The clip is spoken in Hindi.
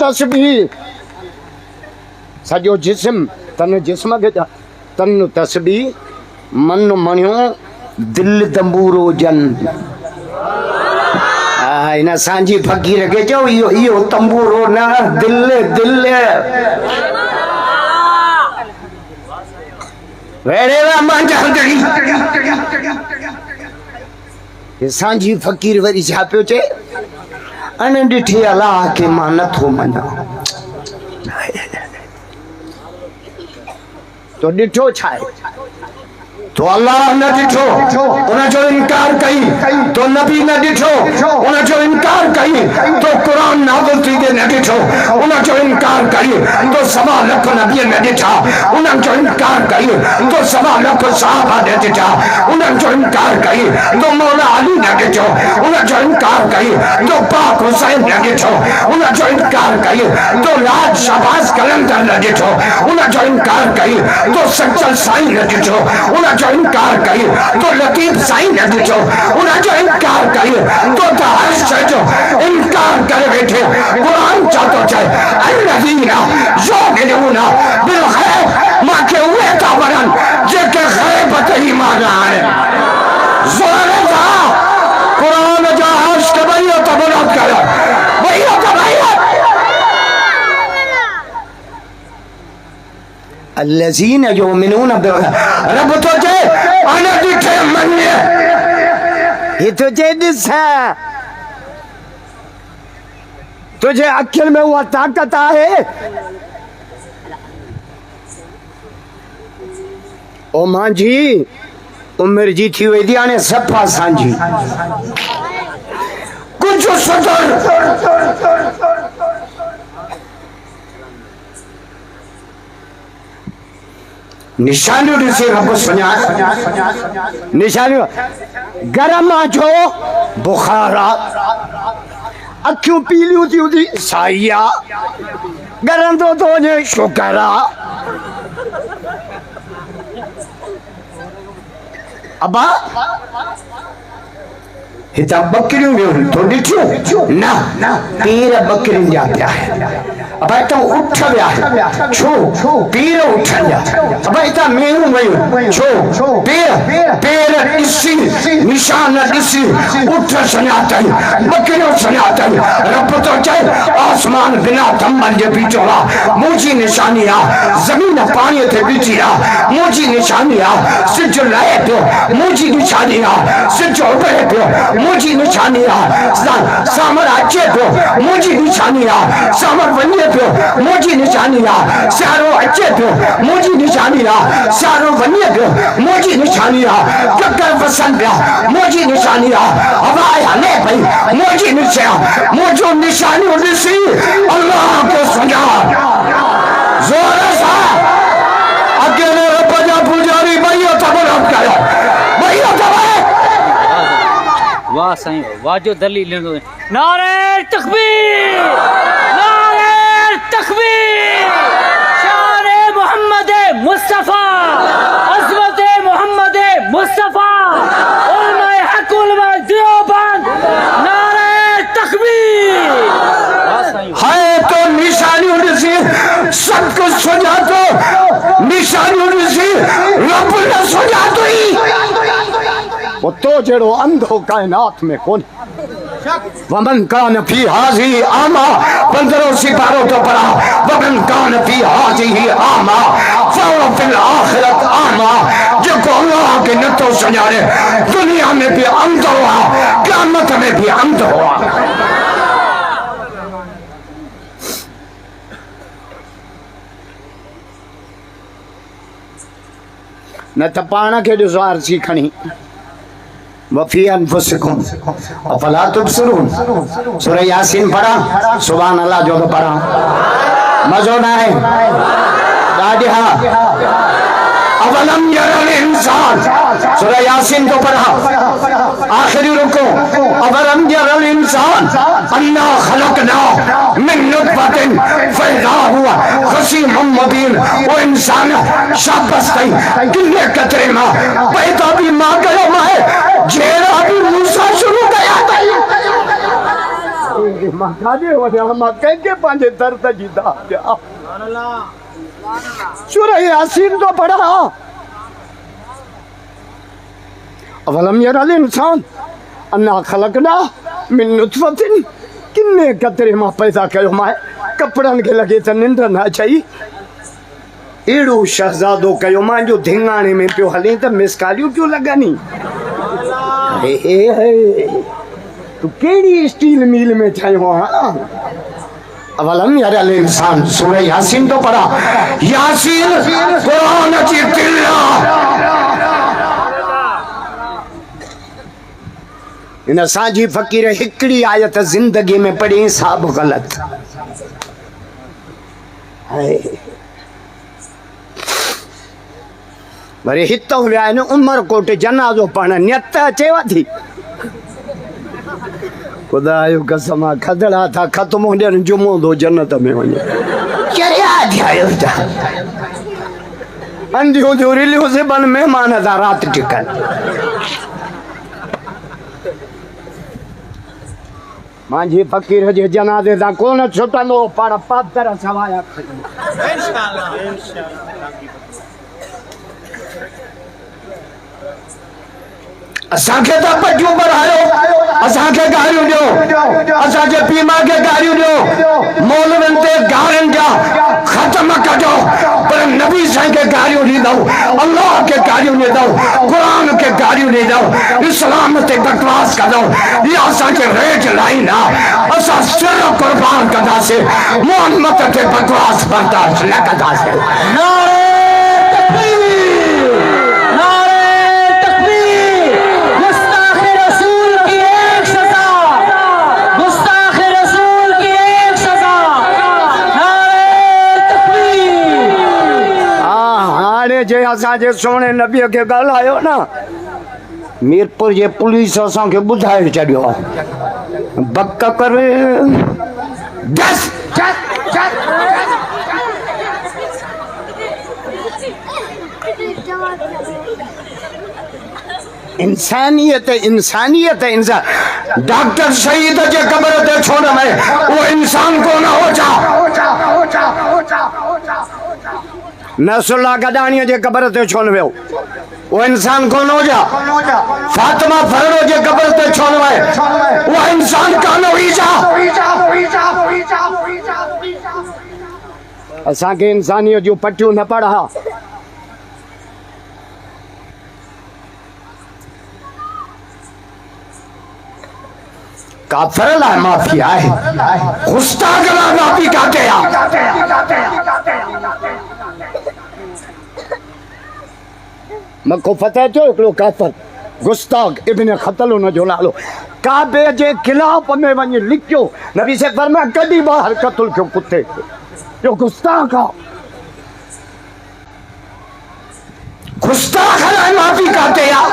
तस्बीह सजो जिस्म तन जिस्म के तन तस्बीह मन मणियो दिल तंबूरो जन इन सांझी फकीर के चो इयो इयो तंबूरो ना दिल दिल वेड़े वा मांझा ये सांझी फकीर वरी छा पियो चे अन डिठी अल्लाह के मां नथो मना तो डिठो छाए तो अल्लाह न डिठो उन जो इनकार कई तो नबी न डिठो उन जो इनकार कई तो कुरान नाज़िल थी के न डिठो उन जो इनकार कई तो सवा लख नबी न डिठा उन जो इनकार कई तो सवा लख सहाबा ने डिठा उन जो इनकार कई तो मौला अली न डिठो उन जो इनकार कई तो पाक हुसैन न डिठो उन जो इनकार कई तो राज शहबाज कलंदर न डिठो उन जो इनकार कई तो सच्चल साईं न डिठो उन जो इनकार कई तो लतीफ साईं ने डिठो उन जो इनकार कई तो दाश जो इनकार करे बैठे कुरान चाहतो चाहे अल्लज़ीना युमिनूना बिल गैब माके हुए ताबरन जेके गैब ते ईमान आए जोरे दा कुरान जो हर्ष के भैया तबरत करे भैया तो भैया अल्लज़ीना युमिनूना बिल रब तो जे अन दिखे मन्ने ये तुझे दिसा तुझे अखिल में वो ताकत है ओ मांझी उम्र जी थी वे दियाने सफा सांझी कुछ सदर निशानियों से रब सुना निशानियों गरम आजो बुखारा अक्यों पीली होती होती साइया गरम तो ने शुकरा अबा हिता बकरियों में तो डिठियो ना पीर बकरियों जाता है अब इतना उठ गया छो पीर उठ गया अब इतना मेरू मयूं छो पीर इसी निशान इसी उठ सनाता है बकरियों सनाता है रब तो चाहे आसमान बिना थम्बल जे बीचोला मुझी निशानिया जमीन पानी थे बीचिया मुझी निशानिया सिज लाए पियो मुझी निशानिया सिज उबरे पियो मुझी निशानिया सामर अचे पियो मुझी निशानिया सामर वने पियो मुझी निशानिया सारो अचे पियो मुझी निशानिया सारो वने पियो मुझी निशानिया चक्कर वसन पिया मुझी निशानिया हवाया ले भाई मुझी निशानिया मुझो निशानी ॾिसी अल्लाह को सजा जोर सा अकेले रब जा पुजारी भैया तबरत कयो भैया तबरत वाह साईं वाह जो दलील नारे तकबीर नारे तकबीर शान मोहम्मद मुस्तफा अज़मत मोहम्मद मुस्तफा उलमाए हक उलमाए देवबंद नारे तकबीर है तो निशानी से सब कुछ सजा तो निशानी से रब ने सजा तो ही वो तो जड़ो अंधो कायनात में कौन वमन कान फी हाजी आमा 15 सिपारों तो पढ़ा वमन कान फी हाजी आमा फव फिल आखिरत आमा जो को अल्लाह के न तो सजारे दुनिया में भी अंध हुआ क़यामत में भी अंध हुआ न त पाण खे ॾिसो आरसी खणी वफी अनफुसिकुम अफला तुबसिरून सूरह यासीन पढ़ा सुभान अल्लाह जो तो पढ़ा मज़ो न आहे ॾाढी हा अवलम यरल इंसान सूरह यासीन को पढ़ा आखिरी रुको अवलम यरल इंसान अन्ना खलकना मिन नुतफतिन फइज़ा हुवा खसीमुम मुबीन वो इंसान शाबस कई किन्ने कतरे मां पैदा भी मां गयो मां जेड़ा भी मूसा शुरू गया अरे मां कादे हो रहा मां के पांजे दर्द जी दा सूरह यासीन तो पढ़ा अवलम यरल इंसान अन्ना खलकना मिन नुतफतिन किन्ने कतरे मां पैदा कयो मां कपड़न के लगे त निंद ना चाहिए एड़ो शहजादो कयो मां जो धिंगाणे में पियो हले त मिसकालियूं क्यों लगनी तू केड़ी स्टील मिल में ठायो हां अवलम यरल इंसान सूरह यासीन तो पढ़ा यासीन कुरान की तिलावत इन असांजी फ़कीर हिकड़ी आयत जिंदगी में पढ़ी सब गलत वरी हितो विया आहिनि उमरकोट जनाज़ो पढ़ण नियत अचेव थी खुदा जो कसम आहे खदड़ा था ख़त्म हो ॾियनि जुमो थो जन्नत में वञे चरिया थिया था अंधियूं थियूं रिलियूं सिबनि महिमान था राति टिकनि मांझी फ़कीर जे जनाज़े ता कोन छुटंदो पर पातर सवाया असांखे त पटियूं पढ़ायो असांखे गारियूं ॾियो असांजे पीमा खे गारियूं ॾियो मौलवियुनि ते गारियुनि जा ख़त्म कजो पर नबी साईं खे गारियूं ॾींदव अल्लाह खे गारियूं ॾींदव क़ुरान खे गारियूं ॾींदव इस्लाम ते बकवास कंदव इहा असांखे रेज लाइन आहे असां सिर क़ुर्बान कंदासीं मोहम्मद ते बकवास बर्दाश्त न कंदासीं जे असांजे सोने नबीअ खे ॻाल्हायो न मीरपुर जे पुलिस असांखे ॿुधाए छॾियो आहे बक कर इंसानियत इंसानियत इंसान डॉक्टर शहीद जे कब्र ते छो न वए वो इंसान कोन हो जा नसुल्ला गदाणीअ जे कब्र ते छो न वियो वो इंसान कोन हो जा फातिमा फरड़ो जे कब्र ते छो न वए वो इंसान कोन हुई जा असांखे इंसानियत जूं पटियूं न पढ़ा काफिर लाइ माफ़ी आहे गुस्ताख लाइ माफ़ी काथे आहे मको पता चो हिकिड़ो काफिर गुस्ताख इब्न ख़तल हुन जो नालो काबे जे खिलाफ़ में वञी लिखियो नबी से फरमाया कॾहिं ॿाहिरि क़तल कयो कुते जो गुस्ताख आहे गुस्ताख लाइ माफ़ी काथे आहे